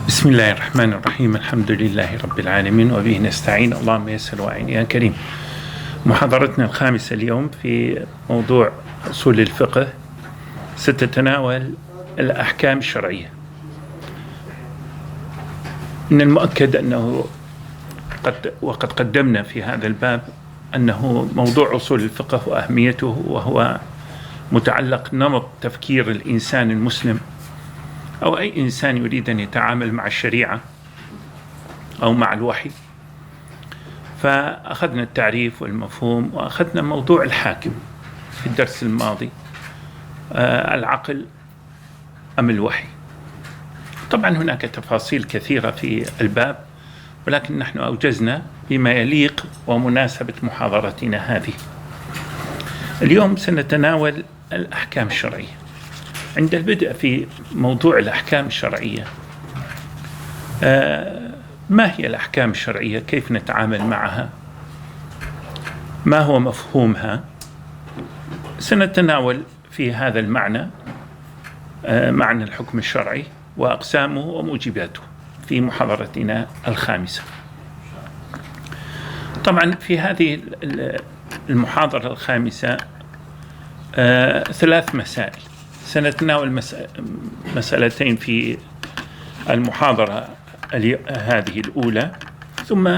بسم الله الرحمن الرحيم. الحمد لله رب العالمين وبه نستعين. اللهم يسر وعين يا كريم. محاضرتنا الخامسة اليوم في موضوع أصول الفقه ستتناول الأحكام الشرعية. من المؤكد أنه وقد قدمنا في هذا الباب أنه موضوع أصول الفقه وأهميته وهو متعلق نمط تفكير الإنسان المسلم أو أي إنسان يريد أن يتعامل مع الشريعة أو مع الوحي. فأخذنا التعريف والمفهوم وأخذنا موضوع الحاكم في الدرس الماضي، العقل أم الوحي. طبعا هناك تفاصيل كثيرة في الباب، ولكن نحن أوجزنا بما يليق ومناسبة محاضرتنا هذه. اليوم سنتناول الأحكام الشرعية. عند البدء في موضوع الأحكام الشرعية، ما هي الأحكام الشرعية؟ كيف نتعامل معها؟ ما هو مفهومها؟ سنتناول في هذا المعنى معنى الحكم الشرعي وأقسامه وموجباته في محاضرتنا الخامسة. طبعا في هذه المحاضرة الخامسة 3 مسائل. سنتناول مسألتين في المحاضرة هذه الأولى، ثم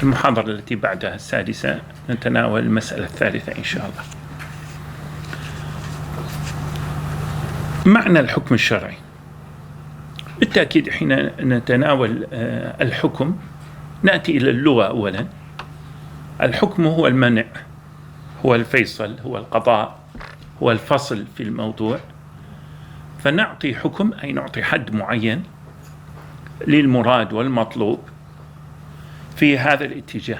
المحاضرة التي بعدها السادسة نتناول المسألة الثالثة إن شاء الله. معنى الحكم الشرعي. بالتأكيد حين نتناول الحكم نأتي إلى اللغة أولا. الحكم هو المنع، هو الفيصل، هو القضاء، هو الفصل في الموضوع. فنعطي حكم أي نعطي حد معين للمراد والمطلوب في هذا الاتجاه.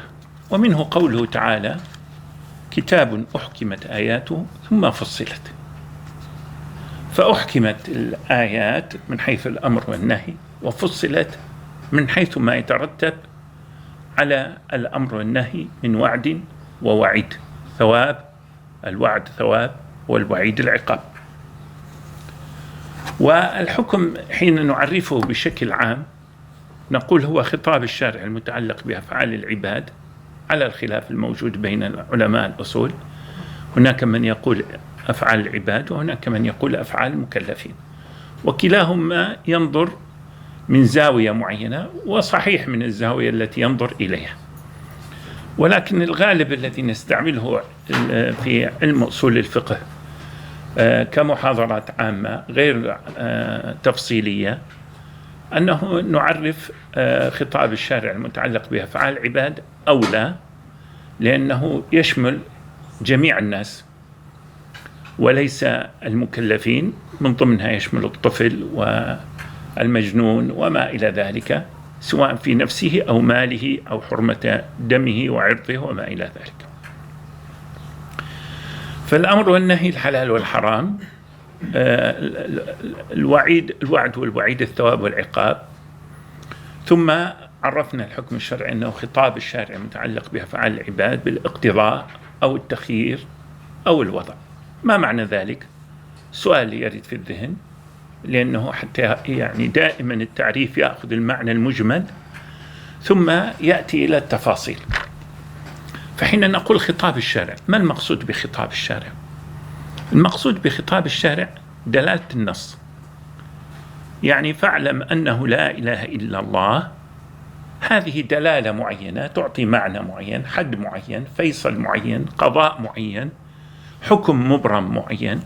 ومنه قوله تعالى: كتاب أحكمت آياته ثم فصلت. فأحكمت الآيات من حيث الأمر والنهي، وفصلت من حيث ما يترتب على الأمر والنهي من وعد ووعيد. ثواب، الوعد ثواب، والوعيد العقاب. والحكم حين نعرفه بشكل عام نقول هو خطاب الشارع المتعلق بأفعال العباد على الخلاف الموجود بين العلماء الأصول. هناك من يقول أفعال العباد وهناك من يقول أفعال المكلفين، وكلاهما ينظر من زاوية معينة، وصحيح من الزاوية التي ينظر إليها. ولكن الغالب الذي نستعمله في علم أصول الفقه كمحاضرات عامة غير تفصيلية أنه نعرف خطاب الشارع المتعلق بأفعال العباد أولى، لأنه يشمل جميع الناس وليس المكلفين، من ضمنها يشمل الطفل والمجنون وما إلى ذلك، سواء في نفسه أو ماله أو حرمة دمه وعرضه وما إلى ذلك. فالأمر والنهي، الحلال والحرام، الوعد والوعيد، الثواب والعقاب. ثم عرفنا الحكم الشرعي أنه خطاب الشارع المتعلق بأفعال العباد بالاقتضاء أو التخيير أو الوضع. ما معنى ذلك؟ سؤال يرد في الذهن، لأنه حتى يعني دائما التعريف يأخذ المعنى المجمل ثم يأتي إلى التفاصيل. فحين نقول خطاب الشارع، ما المقصود بخطاب الشارع؟ المقصود بخطاب الشارع دلالة النص. يعني فاعلم أنه لا إله إلا الله، هذه دلالة معينة تعطي معنى معين، حد معين، فيصل معين، قضاء معين، حكم مبرم معين،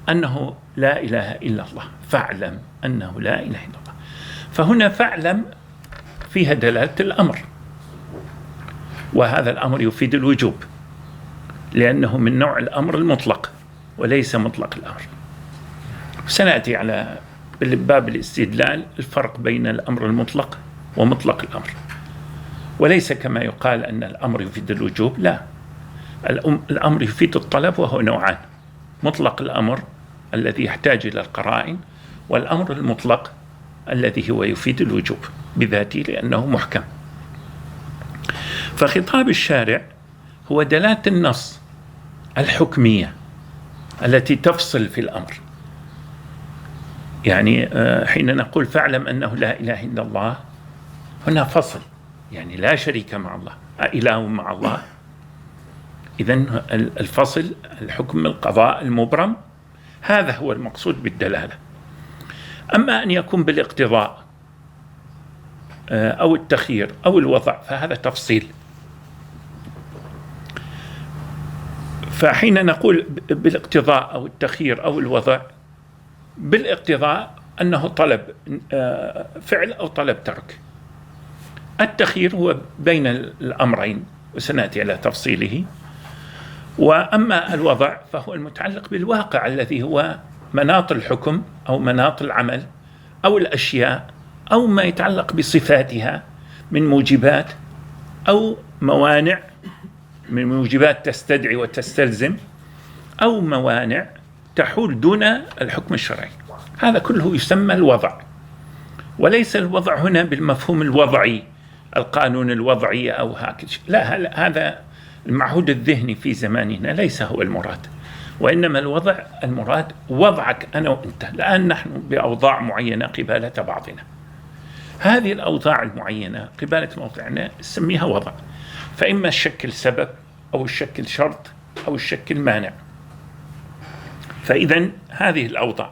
أنه لا إله إلا الله. فاعلم أنه لا إله إلا الله. فهنا فاعلم فيها دلالة الأمر، وهذا الأمر يفيد الوجوب، لأنه من نوع الأمر المطلق وليس مطلق الأمر. سنأتي على باب الاستدلال الفرق بين الأمر المطلق ومطلق الأمر، وليس كما يقال أن الأمر يفيد الوجوب. لا، الأمر يفيد الطلب، وهو نوعان: مطلق الأمر الذي يحتاج إلى القرائن، والأمر المطلق الذي هو يفيد الوجوب بذاته لأنه محكم. فخطاب الشارع هو دلالة النص الحكمية التي تفصل في الأمر. يعني حين نقول فاعلم أنه لا إله إلا الله، هنا فصل، يعني لا شريك مع الله، إله مع الله. إذن الفصل، الحكم القضاء المبرم، هذا هو المقصود بالدلالة. أما أن يكون بالاقتضاء أو التخيير أو الوضع فهذا تفصيل. فحين نقول بالاقتضاء أو التخيير أو الوضع، بالاقتضاء أنه طلب فعل أو طلب ترك. التخيير هو بين الأمرين وسنأتي على تفصيله. وأما الوضع فهو المتعلق بالواقع الذي هو مناط الحكم أو مناط العمل أو الأشياء أو ما يتعلق بصفاتها من موجبات أو موانع، من موجبات تستدعي وتستلزم أو موانع تحول دون الحكم الشرعي. هذا كله يسمى الوضع، وليس الوضع هنا بالمفهوم الوضعي، القانون الوضعي أو هكذا، لا، هذا المعهود الذهني في زماننا ليس هو المراد، وإنما الوضع المراد وضعك أنا وأنت. الآن نحن بأوضاع معينة قبالة بعضنا، هذه الأوضاع المعينة قبالة موضعنا نسميها وضع، فإما الشكل سبب أو الشكل شرط أو الشكل مانع. فإذن هذه الأوضاع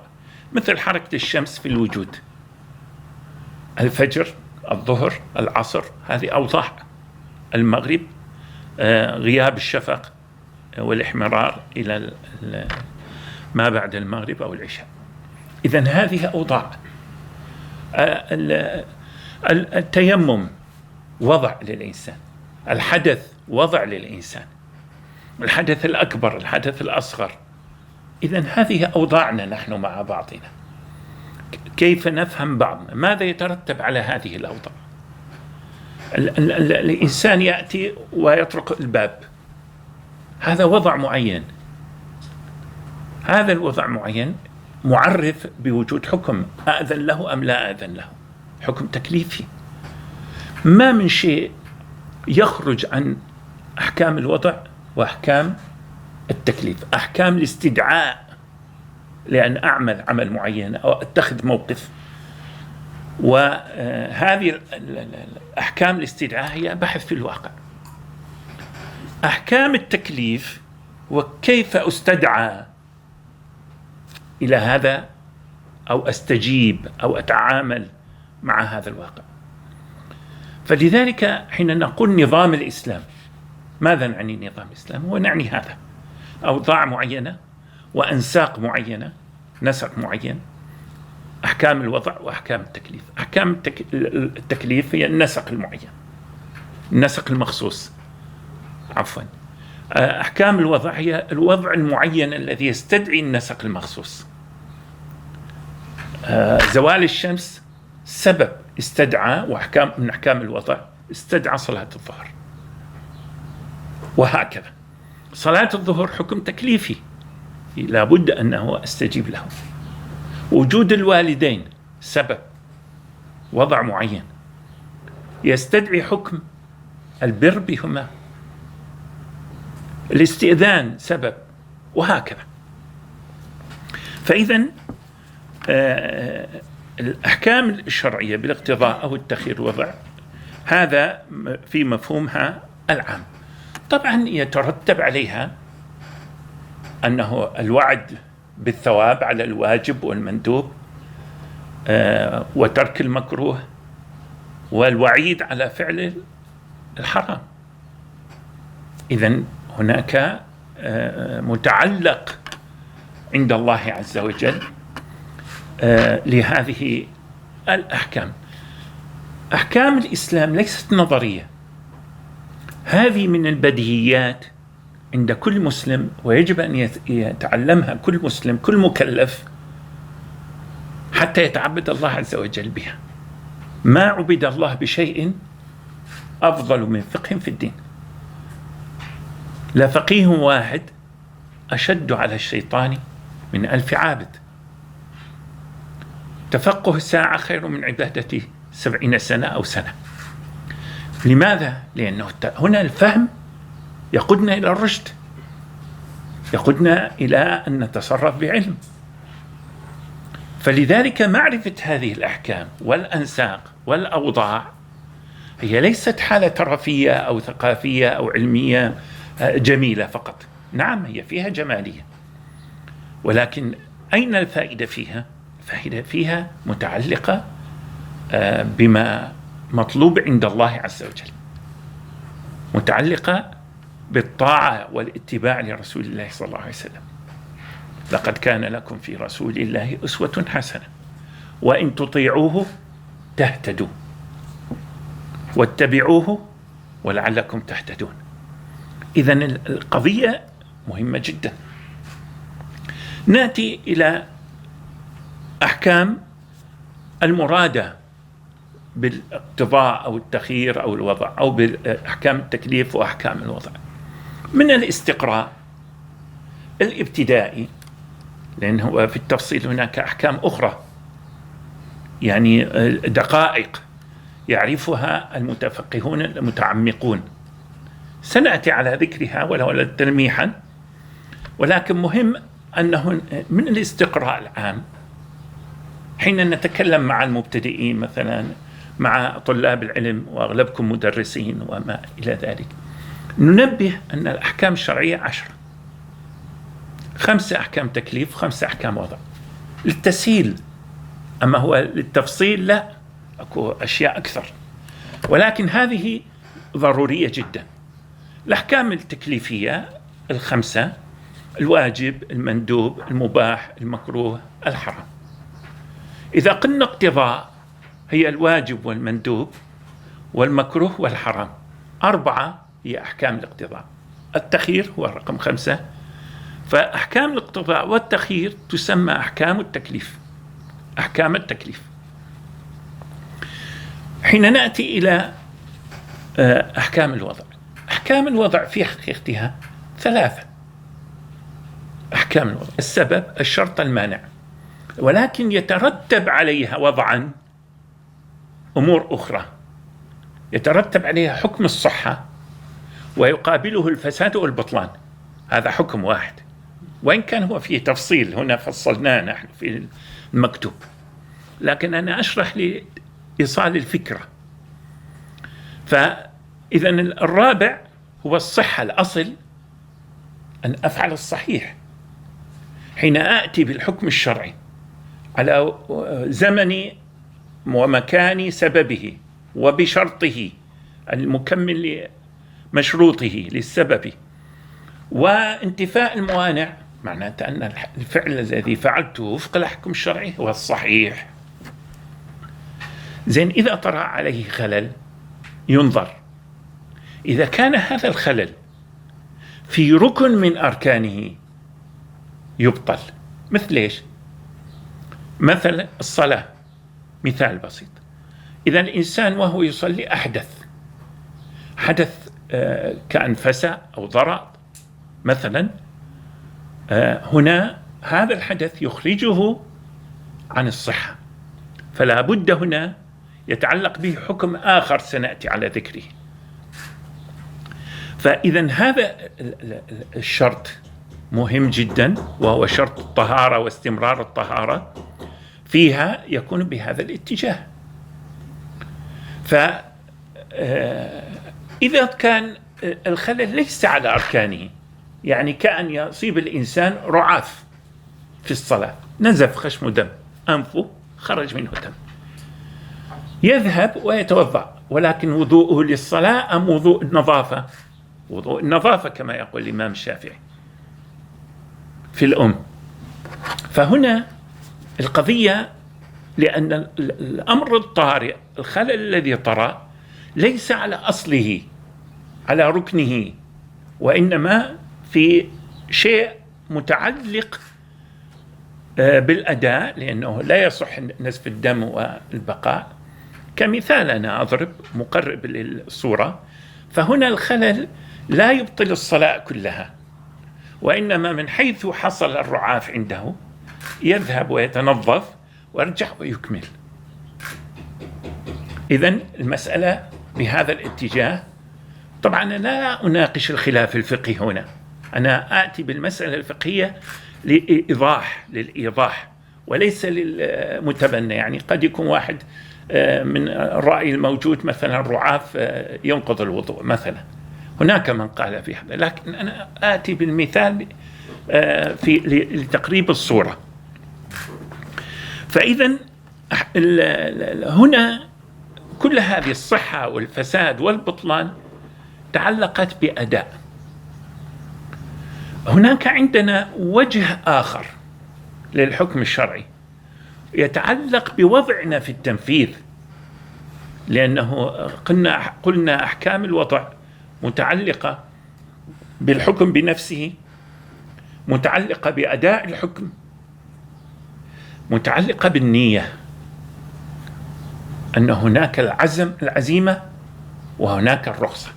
مثل حركة الشمس في الوجود، الفجر، الظهر، العصر، هذه أوضاع. المغرب، غياب الشفق والاحمرار إلى ما بعد المغرب أو العشاء. إذن هذه أوضاع. التيمم وضع للإنسان، الحدث وضع للإنسان، الحدث الأكبر، الحدث الأصغر. إذن هذه أوضاعنا نحن مع بعضنا. كيف نفهم بعضنا؟ ماذا يترتب على هذه الأوضاع؟ الإنسان يأتي ويطرق الباب، هذا وضع معين. هذا الوضع معين معرف بوجود حكم، أأذن له أم لا أأذن له، حكم تكليفي. ما من شيء يخرج عن أحكام الوضع وأحكام التكليف. أحكام الاستدعاء لأن أعمل عمل معين أو أتخذ موقف، وهذه أحكام الاستدعاء هي بحث في الواقع. أحكام التكليف وكيف أستدعى إلى هذا أو أستجيب أو أتعامل مع هذا الواقع. فلذلك حين نقول نظام الإسلام، ماذا نعني نظام الإسلام؟ ونعني هذا أوضاع معينة وأنساق معينة، نسق معين، أحكام الوضع وأحكام التكليف. أحكام التكليف هي النسق المعين، النسق المخصوص، عفوا. أحكام الوضع هي الوضع المعين الذي يستدعي النسق المخصوص. زوال الشمس سبب استدعى، وأحكام من أحكام الوضع استدعى صلاة الظهر، وهكذا. صلاة الظهر حكم تكليفي لابد أنه أستجيب له. وجود الوالدين سبب، وضع معين يستدعي حكم البر بهما. الاستئذان سبب، وهكذا. فإذن الأحكام الشرعية بالاقتضاء أو التخيير الوضع، هذا في مفهومها العام. طبعا يترتب عليها أنه الوعد بالثواب على الواجب والمندوب، وترك المكروه، والوعيد على فعل الحرام. إذن هناك متعلق عند الله عز وجل لهذه الأحكام. أحكام الإسلام ليست نظرية، هذه من البديهيات عند كل مسلم، ويجب أن يتعلمها كل مسلم، كل مكلف، حتى يتعبد الله عز وجل بها. ما عبد الله بشيء أفضل من فقه في الدين. لفقيه واحد أشد على الشيطان من 1000 عابد. تفقه ساعة خير من عبادة 70 سنة أو سنة. لماذا؟ لأنه هنا الفهم يقودنا إلى الرشد، يقودنا إلى أن نتصرف بعلم. فلذلك معرفة هذه الأحكام والأنساق والأوضاع هي ليست حالة ترفية أو ثقافية أو علمية جميلة فقط. نعم هي فيها جمالية، ولكن أين الفائدة فيها؟ الفائدة فيها متعلقة بما مطلوب عند الله عز وجل، متعلقة بالطاعة والاتباع لرسول الله صلى الله عليه وسلم. لقد كان لكم في رسول الله أسوة حسنة وإن تطيعوه تهتدوا واتبعوه ولعلكم تهتدون. إذن القضية مهمة جدا. نأتي إلى أحكام المرادة بالاقتضاء أو التخيير أو الوضع، أو بأحكام التكليف وأحكام الوضع. من الاستقراء الابتدائي، لأنه في التفصيل هناك أحكام أخرى يعني دقائق يعرفها المتفقهون المتعمقون، سنأتي على ذكرها ولو تلميحا، ولكن مهم أنه من الاستقراء العام حين نتكلم مع المبتدئين مثلا، مع طلاب العلم وأغلبكم مدرسين وما إلى ذلك، ننبه أن الأحكام الشرعية 10، 5 أحكام تكليف، 5 أحكام وضع للتسهيل. أما هو للتفصيل لا، أكو أشياء أكثر، ولكن هذه ضرورية جدا. الأحكام التكليفية 5: الواجب، المندوب، المباح، المكروه، الحرام. إذا قلنا اقتضاء هي الواجب والمندوب والمكروه والحرام. 4 هي أحكام الاقتضاء. التخيير هو رقم 5. فأحكام الاقتضاء والتخيير تسمى أحكام التكليف، أحكام التكليف. حين نأتي إلى أحكام الوضع، أحكام الوضع في حقيقتها 3 أحكام الوضع: السبب، الشرط، المانع، ولكن يترتب عليها وضعا أمور أخرى، يترتب عليها حكم الصحة ويقابله الفساد والبطلان. هذا حكم واحد، وإن كان هو فيه تفصيل، هنا فصلناه نحن في المكتوب، لكن أنا أشرح لإيصال الفكرة. فإذا الرابع هو الصحة، الأصل أن أفعل الصحيح. حين آتي بالحكم الشرعي على زمن ومكان سببه وبشرطه المكمل لمشروطه للسبب وانتفاء الموانع، معناته أن الفعل الذي فعلته وفق الحكم الشرعي هو الصحيح. زين، إذا طرأ عليه خلل ينظر، إذا كان هذا الخلل في ركن من أركانه يبطل. مثل إيش؟ مثل الصلاة، مثال بسيط. إذا الإنسان وهو يصلي حدث كأنفس أو ضرر مثلا، هنا هذا الحدث يخرجه عن الصحة، فلا بد هنا يتعلق به حكم آخر سنأتي على ذكره. فإذا هذا الشرط مهم جدا، وهو شرط الطهارة واستمرار الطهارة فيها يكون بهذا الاتجاه. فإذا كان الخلل ليس على أركانه، يعني كأن يصيب الإنسان رعاف في الصلاة، نزف خشم دم، أنفه خرج منه دم، يذهب ويتوضأ، ولكن وضوءه للصلاة أم وضوء النظافة؟ وضوء النظافة كما يقول الإمام الشافعي في الأم. فهنا القضية لأن الأمر الطارئ، الخلل الذي طرأ ليس على أصله، على ركنه، وإنما في شيء متعلق بالأداء، لأنه لا يصح نزف الدم والبقاء. كمثال أنا أضرب مقرب للصورة، فهنا الخلل لا يبطل الصلاة كلها، وإنما من حيث حصل الرعاف عنده يذهب ويتنظف ويرجع ويكمل. إذن المسألة بهذا الاتجاه. طبعا أنا لا أناقش الخلاف الفقهي هنا، أنا آتي بالمسألة الفقهية للإيضاح وليس للمتبنى. يعني قد يكون واحد من الرأي الموجود مثلا الرعاف ينقض الوضوء مثلا، هناك من قال في هذا، لكن أنا آتي بالمثال لتقريب الصورة. فإذا هنا كل هذه الصحة والفساد والبطلان تعلقت بأداء. هناك عندنا وجه آخر للحكم الشرعي يتعلق بوضعنا في التنفيذ، لأنه قلنا أحكام الوضع متعلقة بالحكم بنفسه، متعلقة بأداء الحكم، متعلقة بالنية، أن هناك العزيمة وهناك الرخصة.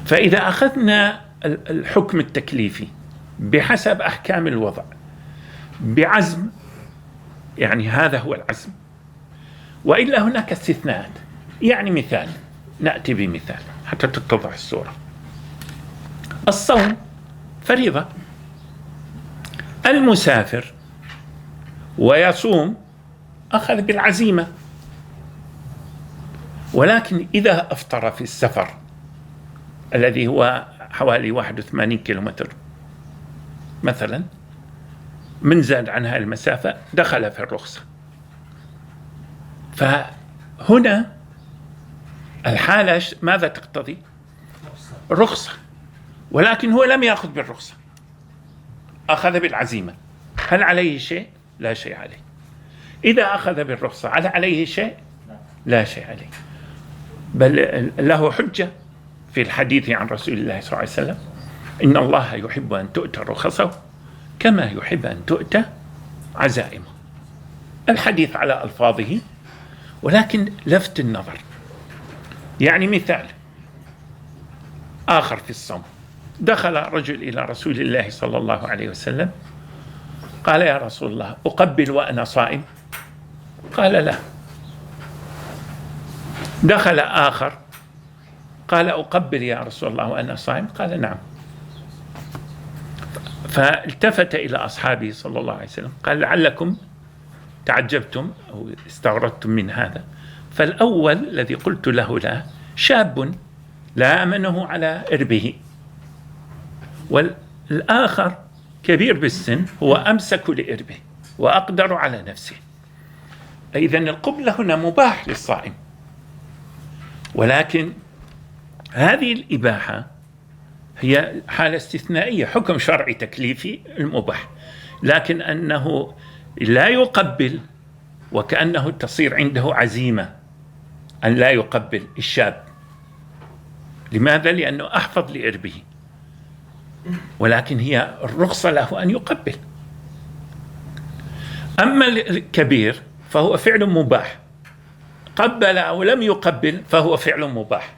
فإذا أخذنا الحكم التكليفي بحسب أحكام الوضع بعزم، يعني هذا هو العزم، وإلا هناك استثناءات. يعني مثال، نأتي بمثال حتى تتضح الصورة. الصوم فريضة، المسافر ويصوم أخذ بالعزيمة، ولكن إذا أفطر في السفر الذي هو حوالي 81 كيلومتر مثلا، من زاد عن هذه المسافة دخل في الرخصة. فهنا الحالة ماذا تقتضي؟ رخصة، ولكن هو لم يأخذ بالرخصة، أخذ بالعزيمة. هل عليه شيء؟ لا شيء عليه. إذا أخذ بالرخصة هل عليه شيء؟ لا شيء عليه، بل له حجة في الحديث عن رسول الله صلى الله عليه وسلم: إن الله يحب أن تؤتى رخصه كما يحب أن تؤتى عزائمه. الحديث على ألفاظه، ولكن لفت النظر. يعني مثال آخر في الصوم، دخل رجل إلى رسول الله صلى الله عليه وسلم قال: يا رسول الله، أقبل وأنا صائم؟ قال: لا. دخل آخر قال: أقبل يا رسول الله وأنا صائم؟ قال: نعم. فالتفت إلى أصحابه صلى الله عليه وسلم قال: لعلكم تعجبتم أو استغربتم من هذا. فالأول الذي قلت له لا، شاب لا أمنه على إربه، والآخر كبير بالسن هو أمسك لإربه وأقدر على نفسه. إذن القبلة هنا مباح للصائم، ولكن هذه الإباحة هي حالة استثنائية، حكم شرعي تكليفي المباح، لكن أنه لا يقبل وكأنه تصير عنده عزيمة أن لا يقبل الشاب. لماذا؟ لأنه أحفظ لإربه، ولكن هي الرخصة له أن يقبل. أما الكبير فهو فعل مباح، قبل أو لم يقبل فهو فعل مباح.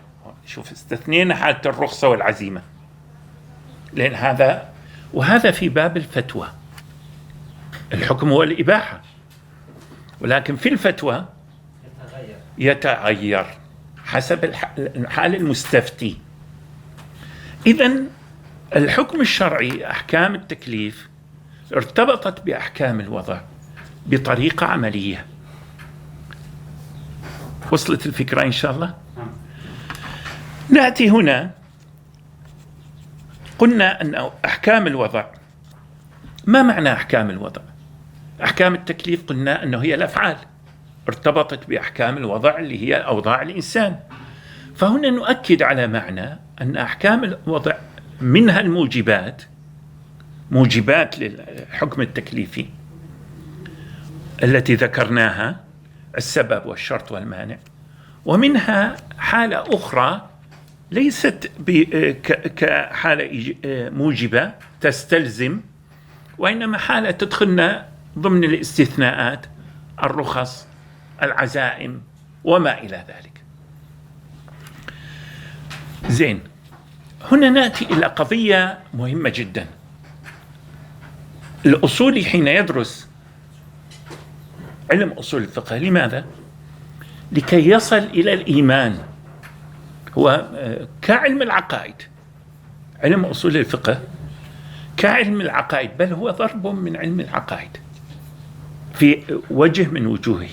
شوف، استثنينا حالة الرخصة والعزيمة، لأن هذا وهذا في باب الفتوى. الحكم هو الإباحة، ولكن في الفتوى يتغير حسب الحال المستفتي. إذن الحكم الشرعي، أحكام التكليف، ارتبطت بأحكام الوضع بطريقة عملية. وصلت الفكرة إن شاء الله؟ نأتي هنا، قلنا أن أحكام الوضع، ما معنى أحكام الوضع؟ أحكام التكليف قلنا أنه هي الأفعال، ارتبطت بأحكام الوضع اللي هي أوضاع الإنسان. فهنا نؤكد على معنى أن أحكام الوضع منها الموجبات، موجبات للحكم التكليفي التي ذكرناها، السبب والشرط والمانع، ومنها حالة أخرى ليست كحالة موجبة تستلزم، وإنما حالة تدخلنا ضمن الاستثناءات، الرخص، العزائم وما إلى ذلك. زين، هنا نأتي إلى قضية مهمة جدا. الأصولي حين يدرس علم أصول الفقه، لماذا؟ لكي يصل إلى الإيمان. هو كعلم العقائد، علم أصول الفقه كعلم العقائد، بل هو ضرب من علم العقائد. في وجه من وجوهه.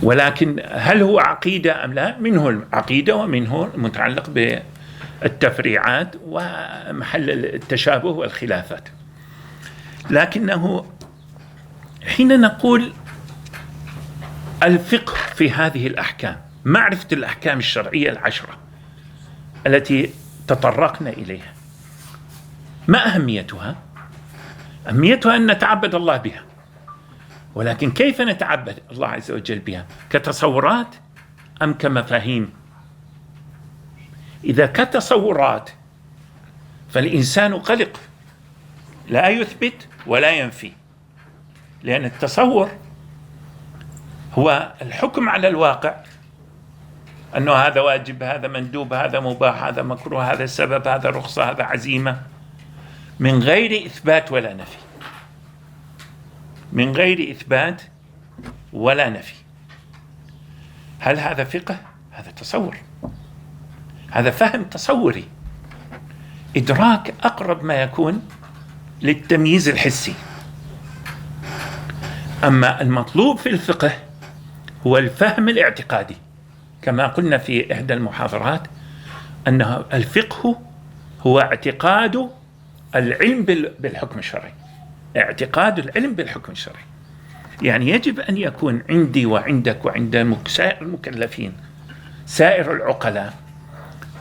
ولكن هل هو عقيدة أم لا؟ منه العقيدة ومنه المتعلق بالتفريعات ومحل التشابه والخلافات. لكنه حين نقول الفقه في هذه الأحكام، معرفة الأحكام الشرعية العشرة التي تطرقنا إليها، ما أهميتها؟ أهميتها أن نتعبد الله بها. ولكن كيف نتعبد الله عز وجل بها؟ كتصورات أم كمفاهيم؟ إذا كتصورات فالإنسان قلق، لا يثبت ولا ينفي، لأن التصور هو الحكم على الواقع، أنه هذا واجب، هذا مندوب، هذا مباح، هذا مكروه، هذا سبب، هذا رخصة، هذا عزيمة، من غير إثبات ولا نفي، من غير إثبات ولا نفي. هل هذا فقه؟ هذا تصور، هذا فهم تصوري، إدراك أقرب ما يكون للتمييز الحسي. أما المطلوب في الفقه هو الفهم الاعتقادي، كما قلنا في إحدى المحاضرات أن الفقه هو اعتقاد العلم بالحكم الشرعي، اعتقاد العلم بالحكم الشرعي. يعني يجب أن يكون عندي وعندك وعند سائر المكلفين، سائر العقلاء،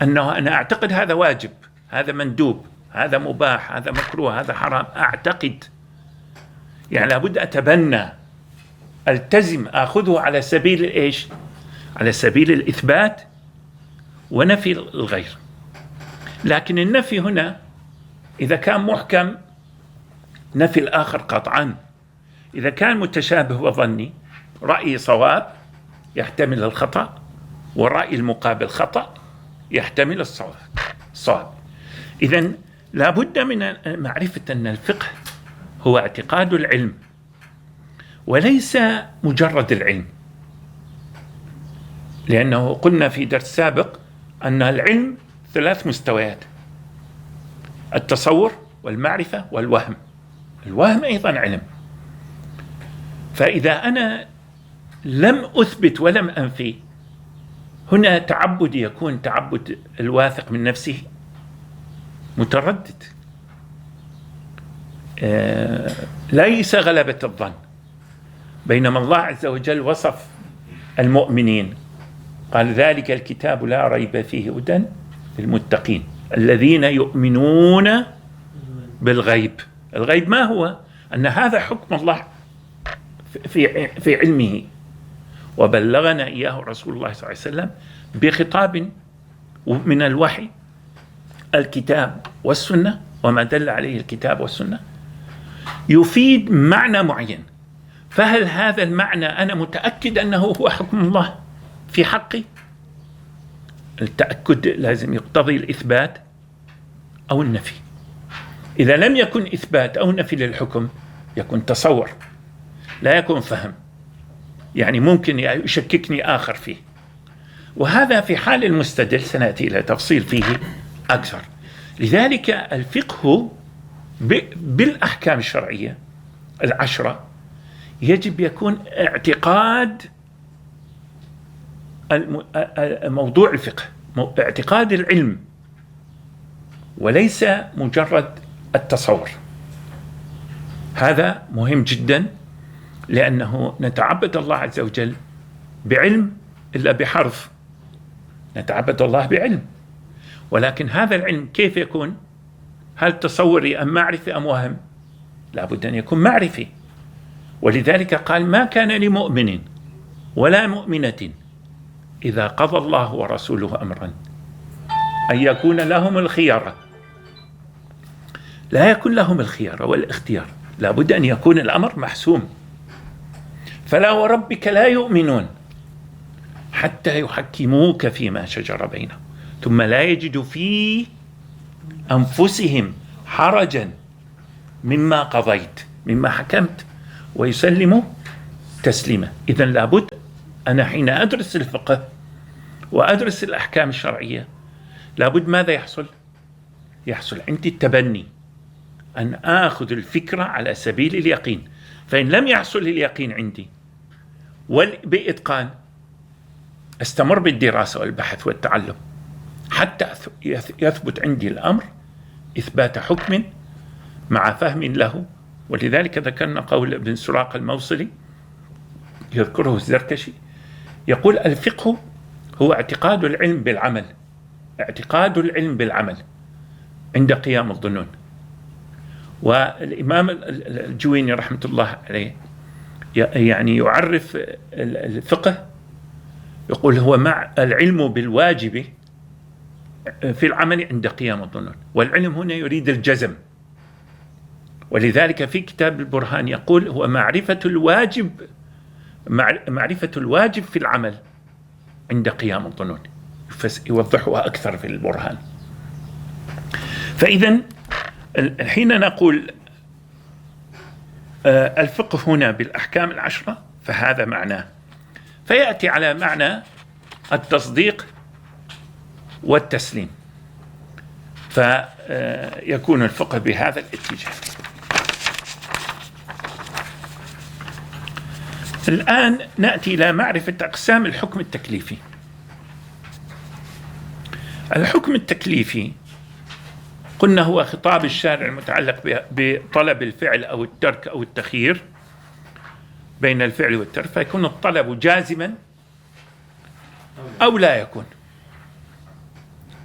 أنه أنا أعتقد هذا واجب، هذا مندوب، هذا مباح، هذا مكروه، هذا حرام، أعتقد. يعني لابد أتبنى، ألتزم، أخذه على سبيل إيش؟ على سبيل الإثبات ونفي الغير. لكن النفي هنا إذا كان محكم نفي الآخر قطعا، إذا كان متشابه وظني، رأي صواب يحتمل الخطأ، ورأي المقابل خطأ يحتمل الصواب. إذن لابد من معرفة أن الفقه هو اعتقاد العلم وليس مجرد العلم، لأنه قلنا في درس سابق أن العلم 3 مستويات: التصور والمعرفة والوهم. الوهم أيضا علم. فإذا أنا لم أثبت ولم أنفي، هنا تعبد يكون تعبد الواثق من نفسه متردد، ليس غلبة الظن. بينما الله عز وجل وصف المؤمنين، قال: ذلك الكتاب لا ريب فيه هدى للمتقين الذين يؤمنون بالغيب. الغيب ما هو؟ أن هذا حكم الله في علمه، وبلغنا إياه رسول الله صلى الله عليه وسلم بخطاب من الوحي، الكتاب والسنة، وما دل عليه الكتاب والسنة يفيد معنى معين. فهل هذا المعنى أنا متأكد أنه هو حكم الله في حقي؟ التأكد لازم يقتضي الإثبات أو النفي. إذا لم يكن إثبات أو نفي للحكم يكون تصور، لا يكون فهم، يعني ممكن يشككني آخر فيه. وهذا في حال المستدل سنأتي إلى تفصيل فيه أكثر. لذلك الفقه بالأحكام الشرعية العشرة يجب يكون اعتقاد موضوع الفقه، اعتقاد العلم، وليس مجرد التصور. هذا مهم جدا، لأنه نتعبد الله عز وجل بعلم إلا بحرف، نتعبد الله بعلم. ولكن هذا العلم كيف يكون؟ هل تصوري أم معرفي أم وهم؟ لابد أن يكون معرفي. ولذلك قال: ما كان لمؤمن ولا مؤمنة إذا قضى الله ورسوله أمرا أن يكون لهم الخيار. لا يكون لهم الخيار والاختيار، لابد أن يكون الأمر محسوم. فلا وربك لا يؤمنون حتى يحكموك فيما شجر بينهم ثم لا يجدوا في أنفسهم حرجا مما قضيت، مما حكمت، ويسلموا تسليما. إذن لابد أنا حين أدرس الفقه وأدرس الأحكام الشرعية لابد ماذا يحصل؟ يحصل عندي التبني، أن آخذ الفكرة على سبيل اليقين، فإن لم يحصل اليقين عندي بإتقان أستمر بالدراسة والبحث والتعلم حتى يثبت عندي الأمر إثبات حكم مع فهم له. ولذلك ذكرنا قول ابن سراق الموصلي يذكره الزركشي، يقول: الفقه هو اعتقاد العلم بالعمل، اعتقاد العلم بالعمل عند قيام الظنون. والإمام الجويني رحمة الله عليه يعني يعرف الفقه، يقول: هو مع العلم بالواجب في العمل عند قيام الظنون. والعلم هنا يريد الجزم، ولذلك في كتاب البرهان يقول: هو معرفة الواجب في العمل عند قيام الظنون، يوضحها أكثر في البرهان. فإذا حين نقول الفقه هنا بالأحكام العشرة فهذا معناه، فيأتي على معنى التصديق والتسليم، فيكون الفقه بهذا الاتجاه. الآن نأتي إلى معرفة أقسام الحكم التكليفي. الحكم التكليفي قلنا هو خطاب الشارع المتعلق بطلب الفعل أو الترك أو التخيير بين الفعل والترك، فيكون الطلب جازما أو لا يكون.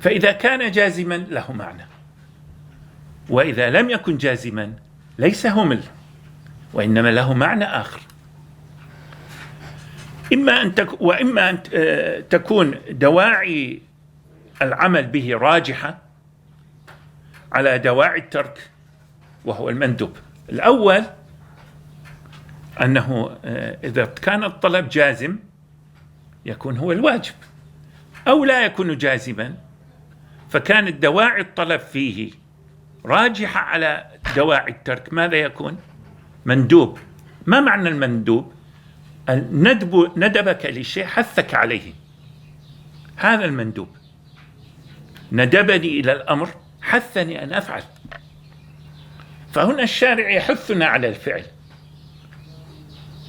فإذا كان جازما له معنى، وإذا لم يكن جازما ليس همل، وإنما له معنى آخر. وإما أن تكون دواعي العمل به راجحة على دواعي الترك وهو المندوب. الأول أنه إذا كان الطلب جازم يكون هو الواجب، أو لا يكون جازما فكانت دواعي الطلب فيه راجحة على دواعي الترك، ماذا يكون؟ مندوب. ما معنى المندوب؟ ندبك لشيء حثك عليه، هذا المندوب. ندبني إلى الأمر، حثني أن أفعل. فهنا الشارع يحثنا على الفعل.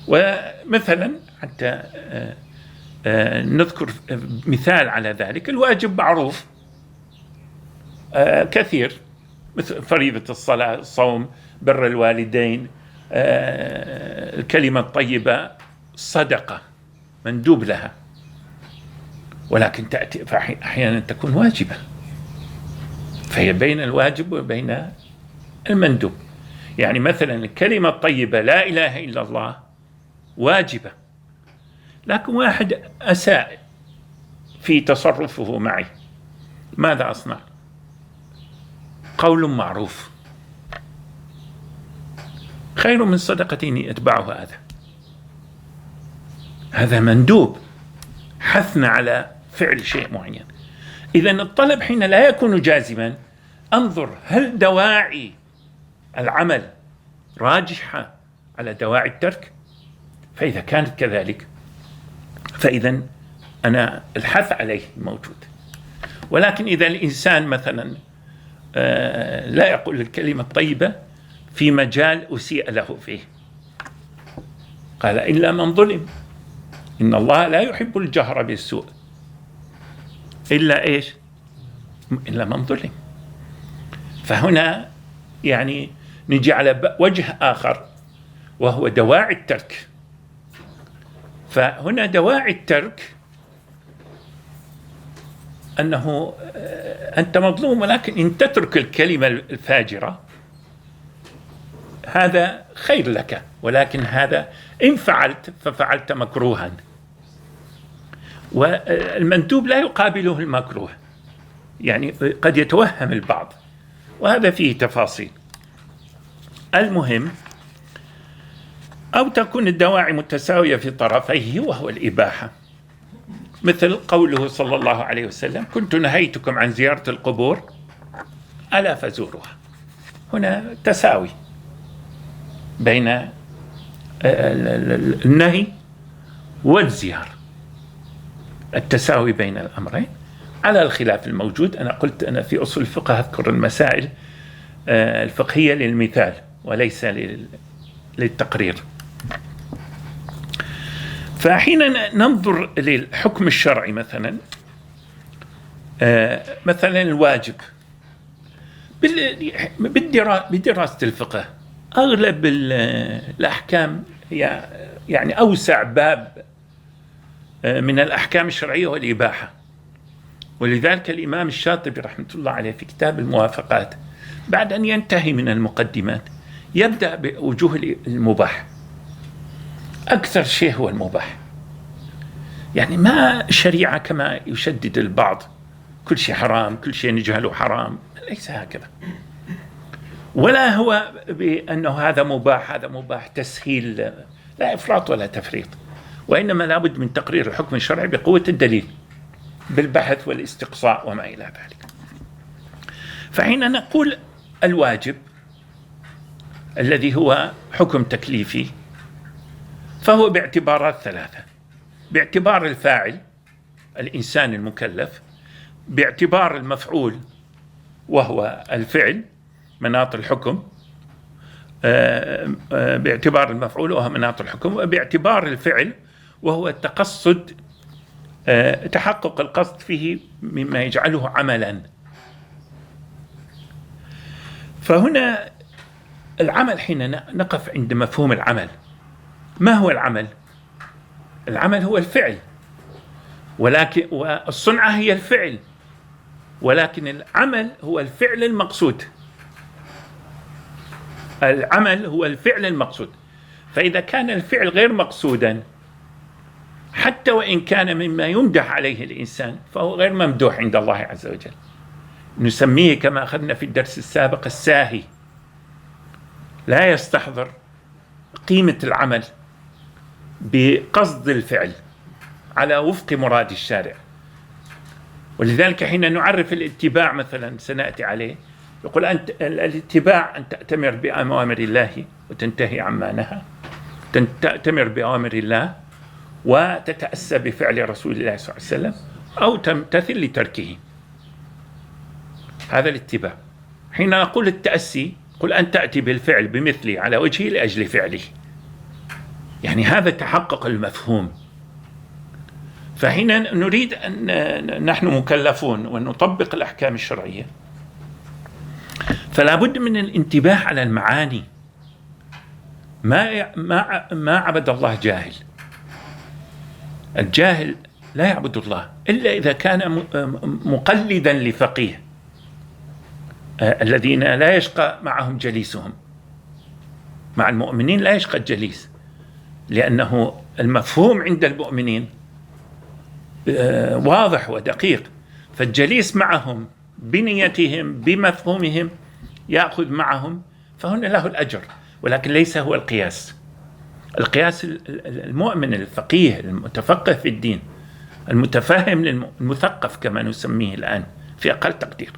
ومثلا حتى نذكر مثال على ذلك، الواجب معروف كثير، مثل فريضة الصلاة، الصوم، بر الوالدين، الكلمة الطيبة، الصدقة، مندوب لها. ولكن تأتي أحيانا تكون واجبة، فهي بين الواجب وبين المندوب. يعني مثلا الكلمة الطيبة لا إله إلا الله واجبة، لكن واحد أساء في تصرفه معي، ماذا أصنع؟ قول معروف خير من صدقة يتبعها هذا. هذا مندوب، حثنا على فعل شيء معين. إذن الطلب حين لا يكون جازما أنظر هل دواعي العمل راجحة على دواعي الترك، فإذا كانت كذلك فإذا أنا الحث عليه موجود. ولكن إذا الإنسان مثلا لا يقول الكلمة الطيبة في مجال أسيء له فيه، قال: إلا من ظلم، إن الله لا يحب الجهر بالسوء إلا إيش؟ إلا من ظلم. فهنا يعني نجي على وجه آخر وهو دواعي الترك. فهنا دواعي الترك أنه أنت مظلوم، ولكن إن تترك الكلمة الفاجرة هذا خير لك، ولكن هذا إن فعلت ففعلت مكروها، والمندوب لا يقابله المكروه، يعني قد يتوهم البعض، وهذا فيه تفاصيل. المهم أو تكون الدواعي متساوية في طرفيه وهو الإباحة، مثل قوله صلى الله عليه وسلم: كنت نهيتكم عن زيارة القبور ألا فزوروها. هنا تساوي بين النهي والزيارة، التساوي بين الأمرين على الخلاف الموجود. أنا قلت أنا في أصول الفقه أذكر المسائل الفقهية للمثال وليس للتقرير. فحين ننظر للحكم الشرعي مثلا الواجب بدراسة الفقه، أغلب الأحكام هي يعني أوسع باب من الأحكام الشرعية والإباحة. ولذلك الإمام الشاطبي رحمة الله عليه في كتاب الموافقات بعد أن ينتهي من المقدمات يبدأ بوجوه المباح. أكثر شيء هو المباح، يعني ما شريعة كما يشدد البعض كل شيء حرام، كل شيء نجهله حرام، ليس هكذا. ولا هو بأنه هذا مباح تسهيل، لا إفراط ولا تفريط، وإنما لابد من تقرير الحكم الشرعي بقوة الدليل بالبحث والاستقصاء وما إلى ذلك. فحين نقول الواجب الذي هو حكم تكليفي فهو باعتبارات ثلاثة: باعتبار الفاعل الإنسان المكلف، باعتبار المفعول وهو الفعل مناط الحكم، باعتبار المفعول وهو مناط الحكم، وباعتبار الفعل وهو التقصد، تحقق القصد فيه مما يجعله عملا. فهنا العمل، حين نقف عند مفهوم العمل، ما هو العمل؟ العمل هو الفعل، ولكن والصنعة هي الفعل، ولكن العمل هو الفعل المقصود. العمل هو الفعل المقصود. فإذا كان الفعل غير مقصودا حتى وإن كان مما يمدح عليه الإنسان فهو غير ممدوح عند الله عز وجل. نسميه كما أخذنا في الدرس السابق الساهي، لا يستحضر قيمة العمل بقصد الفعل على وفق مراد الشارع. ولذلك حين نعرف الاتباع مثلا سنأتي عليه، يقول أنت الاتباع أن تأتمر بأوامر الله وتنتهي عما نهى، تأتمر بأوامر الله وتتأسى بفعل رسول الله صلى الله عليه وسلم، أو تمتثل لتركه. هذا الاتباع. حين نقول التأسي، قل أن تأتي بالفعل بمثله على وجهه لأجل فعله، يعني هذا تحقق المفهوم. فحين نريد أن نحن مكلفون وأن نطبق الأحكام الشرعية فلا بد من الانتباه على المعاني. ما عبد الله جاهل. الجاهل لا يعبد الله إلا إذا كان مقلدا لفقيه، الذين لا يشقى معهم جليسهم. مع المؤمنين لا يشقى الجليس، لأنه المفهوم عند المؤمنين واضح ودقيق، فالجليس معهم بنيتهم بمفهومهم يأخذ معهم، فهنا له الأجر، ولكن ليس هو القياس. القياس المؤمن الفقيه المتفقه في الدين المتفهم المثقف كما نسميه الآن في أقل تقدير،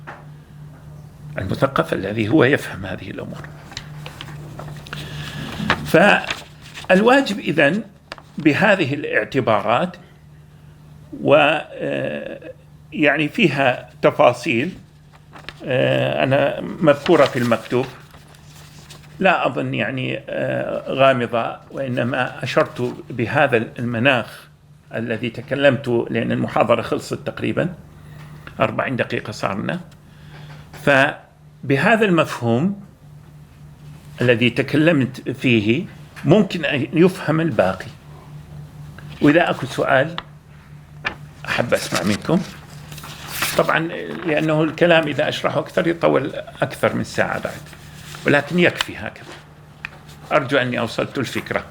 المثقف الذي هو يفهم هذه الأمور. فالواجب إذن بهذه الاعتبارات، ويعني فيها تفاصيل أنا مذكورة في المكتوب، لا أظن يعني غامضة، وإنما أشرت بهذا المناخ الذي تكلمت، لأن المحاضرة خلصت تقريبا 40 دقيقة صارنا. فبهذا المفهوم الذي تكلمت فيه ممكن أن يفهم الباقي. وإذا أكو سؤال أحب أسمع منكم، طبعا لأنه الكلام إذا أشرحه أكثر يطول أكثر من ساعة بعد، ولكن يكفي هكذا. أرجو أني أوصلت الفكرة.